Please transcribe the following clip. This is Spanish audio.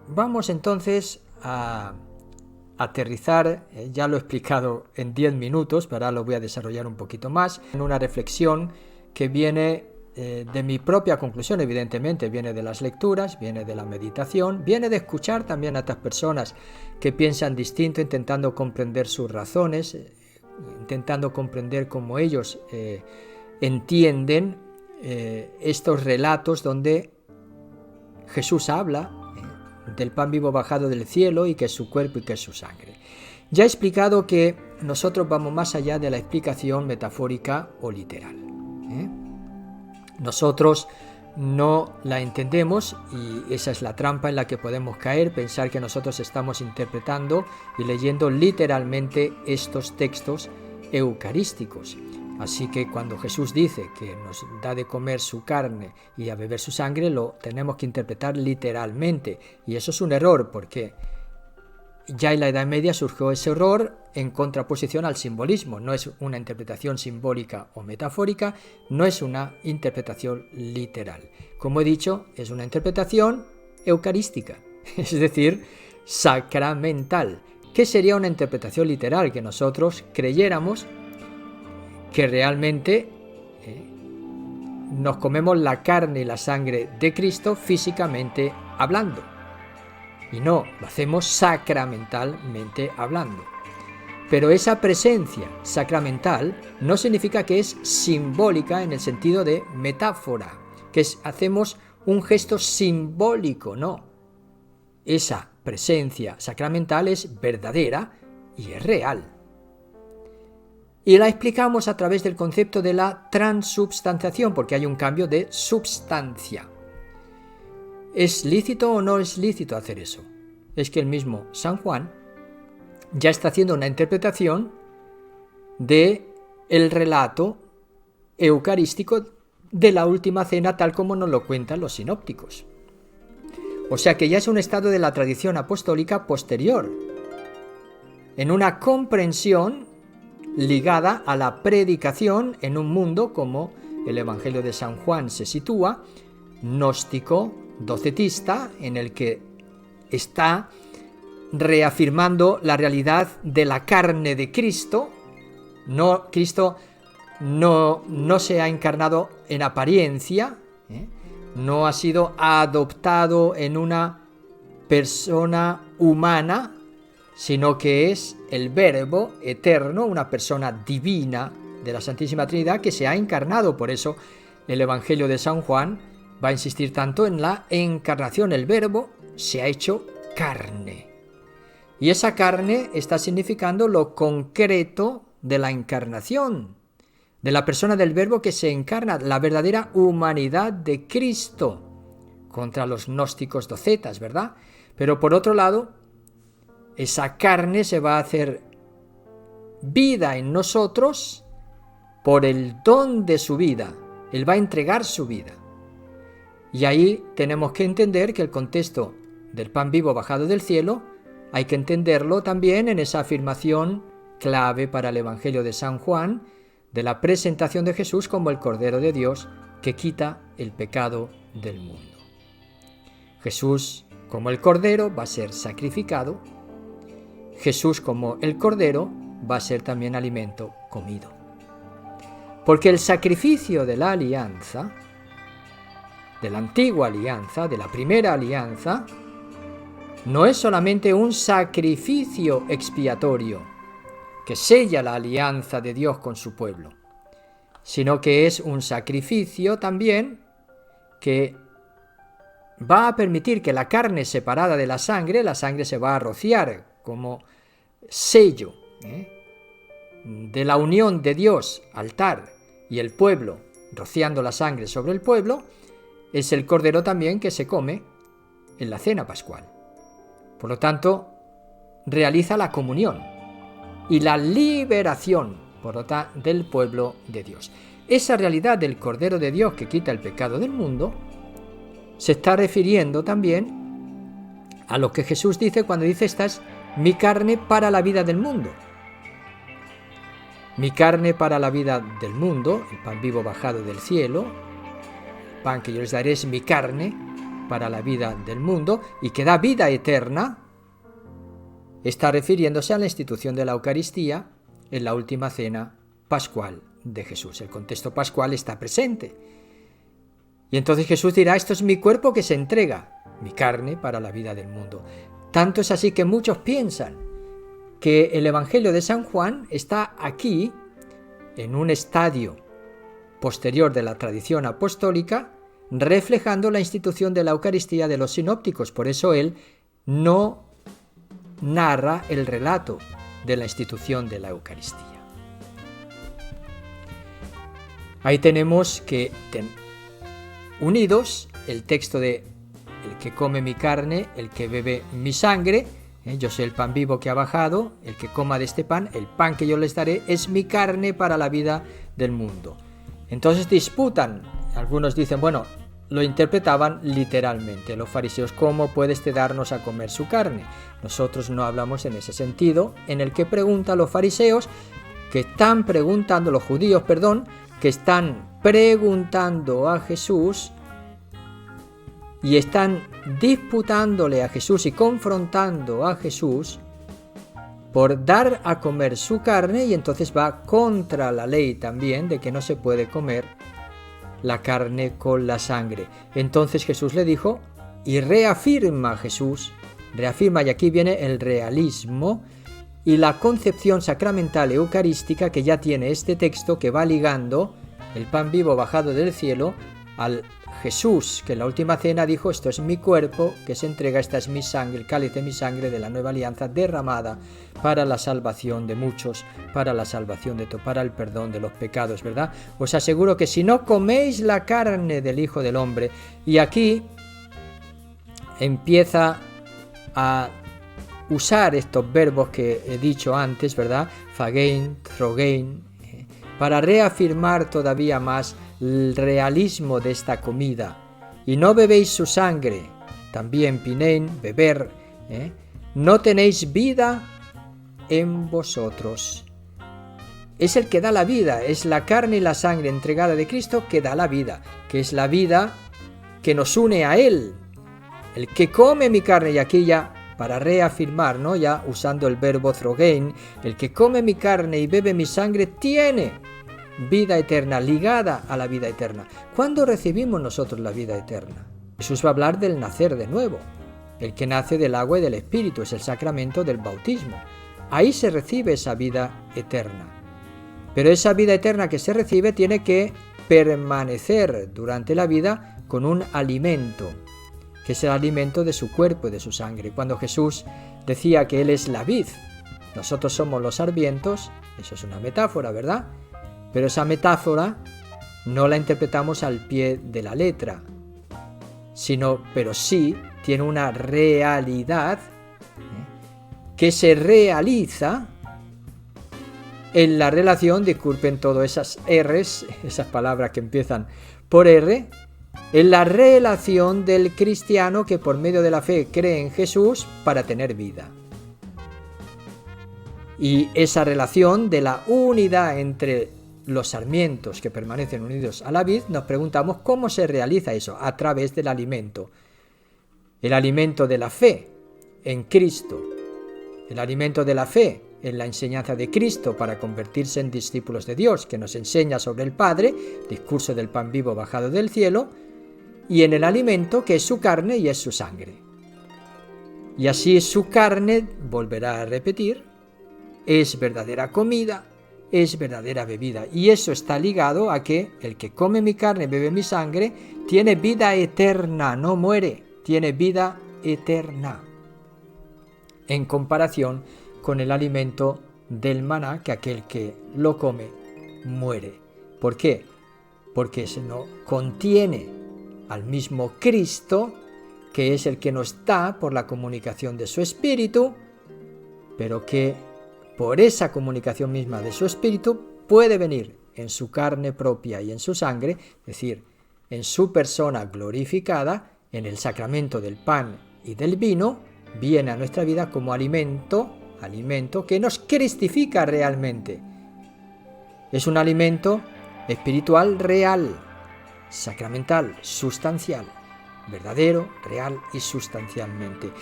Vamos entonces a aterrizar, ya lo he explicado en 10 minutos, pero ahora lo voy a desarrollar un poquito más, en una reflexión que viene de mi propia conclusión, evidentemente, viene de las lecturas, viene de la meditación, viene de escuchar también a otras personas que piensan distinto, intentando comprender sus razones, intentando comprender cómo ellos entienden estos relatos donde Jesús habla del pan vivo bajado del cielo y que es su cuerpo y que es su sangre. Ya he explicado que nosotros vamos más allá de la explicación metafórica o literal. Nosotros no la entendemos y esa es la trampa en la que podemos caer, pensar que nosotros estamos interpretando y leyendo literalmente estos textos eucarísticos. Así que cuando Jesús dice que nos da de comer su carne y a beber su sangre, lo tenemos que interpretar literalmente. Y eso es un error, porque ya en la Edad Media surgió ese error en contraposición al simbolismo. No es una interpretación simbólica o metafórica, no es una interpretación literal. Como he dicho, es una interpretación eucarística, es decir, sacramental. ¿Qué sería una interpretación literal? Que nosotros creyéramos que realmente nos comemos la carne y la sangre de Cristo físicamente hablando. Y no, lo hacemos sacramentalmente hablando. Pero esa presencia sacramental no significa que es simbólica en el sentido de metáfora, que hacemos un gesto simbólico, no. Esa presencia sacramental es verdadera y es real. Y la explicamos a través del concepto de la transubstanciación, porque hay un cambio de substancia. ¿Es lícito o no es lícito hacer eso? Es que el mismo San Juan ya está haciendo una interpretación de el relato eucarístico de la última cena, tal como nos lo cuentan los sinópticos. O sea que ya es un estado de la tradición apostólica posterior, en una comprensión ligada a la predicación en un mundo, como el Evangelio de San Juan se sitúa, gnóstico, docetista, en el que está reafirmando la realidad de la carne de Cristo. Cristo no se ha encarnado en apariencia, no ha sido adoptado en una persona humana, sino que es el Verbo eterno, una persona divina de la Santísima Trinidad que se ha encarnado. Por eso el Evangelio de San Juan va a insistir tanto en la encarnación. El Verbo se ha hecho carne. Y esa carne está significando lo concreto de la encarnación, de la persona del Verbo que se encarna, la verdadera humanidad de Cristo, contra los gnósticos docetas, ¿verdad? Pero por otro lado, esa carne se va a hacer vida en nosotros por el don de su vida. Él va a entregar su vida. Y ahí tenemos que entender que el contexto del pan vivo bajado del cielo hay que entenderlo también en esa afirmación clave para el Evangelio de San Juan de la presentación de Jesús como el Cordero de Dios que quita el pecado del mundo. Jesús, como el Cordero, va a ser sacrificado. Jesús, como el Cordero, va a ser también alimento comido. Porque el sacrificio de la alianza, de la antigua alianza, de la primera alianza, no es solamente un sacrificio expiatorio que sella la alianza de Dios con su pueblo, sino que es un sacrificio también que va a permitir que la carne separada de la sangre se va a rociar como sello de la unión de Dios, altar, y el pueblo, rociando la sangre sobre el pueblo, es el cordero también que se come en la cena pascual. Por lo tanto, realiza la comunión y la liberación del pueblo de Dios. Esa realidad del Cordero de Dios que quita el pecado del mundo se está refiriendo también a lo que Jesús dice cuando dice: esta es mi carne para la vida del mundo. Mi carne para la vida del mundo, el pan vivo bajado del cielo, el pan que yo les daré es mi carne, para la vida del mundo y que da vida eterna, está refiriéndose a la institución de la Eucaristía en la última cena pascual de Jesús. El contexto pascual está presente. Y entonces Jesús dirá: esto es mi cuerpo que se entrega, mi carne para la vida del mundo. Tanto es así que muchos piensan que el Evangelio de San Juan está aquí, en un estadio posterior de la tradición apostólica, reflejando la institución de la Eucaristía de los sinópticos. Por eso él no narra el relato de la institución de la Eucaristía. Ahí tenemos que unidos el texto de el que come mi carne, el que bebe mi sangre, yo soy el pan vivo que ha bajado, el que coma de este pan, el pan que yo les daré es mi carne para la vida del mundo. Entonces disputan, algunos dicen, bueno, lo interpretaban literalmente los fariseos: ¿cómo puede darnos a comer su carne? Nosotros no hablamos en ese sentido, en el que preguntan los fariseos, que están preguntando, los judíos, que están preguntando a Jesús y están disputándole a Jesús y confrontando a Jesús por dar a comer su carne, y entonces va contra la ley también de que no se puede comer la carne con la sangre. Entonces Jesús le dijo, y reafirma, y aquí viene el realismo y la concepción sacramental eucarística que ya tiene este texto, que va ligando el pan vivo bajado del cielo al Jesús, que en la última cena dijo: esto es mi cuerpo que se entrega, esta es mi sangre, el cáliz de mi sangre de la nueva alianza, derramada para la salvación de muchos, para la salvación para el perdón de los pecados, ¿verdad? Os aseguro que si no coméis la carne del Hijo del Hombre, y aquí empieza a usar estos verbos que he dicho antes, ¿verdad? Phagein, throgein, para reafirmar todavía más el realismo de esta comida. Y no bebéis su sangre, también pinein, beber, no tenéis vida en vosotros. Es el que da la vida, es la carne y la sangre entregada de Cristo que da la vida, que es la vida que nos une a Él. El que come mi carne, y aquí ya para reafirmar, ¿no? Ya usando el verbo throgein, el que come mi carne y bebe mi sangre tiene vida eterna, ligada a la vida eterna. ¿Cuándo recibimos nosotros la vida eterna? Jesús va a hablar del nacer de nuevo. El que nace del agua y del Espíritu es el sacramento del bautismo. Ahí se recibe esa vida eterna. Pero esa vida eterna que se recibe tiene que permanecer durante la vida con un alimento, que es el alimento de su cuerpo y de su sangre. Cuando Jesús decía que Él es la vid, nosotros somos los sarmientos, eso es una metáfora, ¿verdad? Pero esa metáfora no la interpretamos al pie de la letra, pero sí tiene una realidad que se realiza en la relación, disculpen todas esas R's, esas palabras que empiezan por R, en la relación del cristiano que por medio de la fe cree en Jesús para tener vida. Y esa relación de la unidad entre los sarmientos que permanecen unidos a la vid, nos preguntamos cómo se realiza eso, a través del alimento. El alimento de la fe en Cristo, el alimento de la fe en la enseñanza de Cristo para convertirse en discípulos de Dios, que nos enseña sobre el Padre, discurso del pan vivo bajado del cielo, y en el alimento que es su carne y es su sangre. Y así su carne, volverá a repetir, es verdadera comida, es verdadera bebida. Y eso está ligado a que el que come mi carne y bebe mi sangre tiene vida eterna, no muere, tiene vida eterna. En comparación con el alimento del maná, que aquel que lo come muere. ¿Por qué? Porque ese no contiene al mismo Cristo, que es el que nos da por la comunicación de su Espíritu, pero que por esa comunicación misma de su Espíritu puede venir en su carne propia y en su sangre, es decir, en su persona glorificada, en el sacramento del pan y del vino, viene a nuestra vida como alimento que nos cristifica realmente. Es un alimento espiritual real, sacramental, sustancial. verdadero, real y sustancialmente.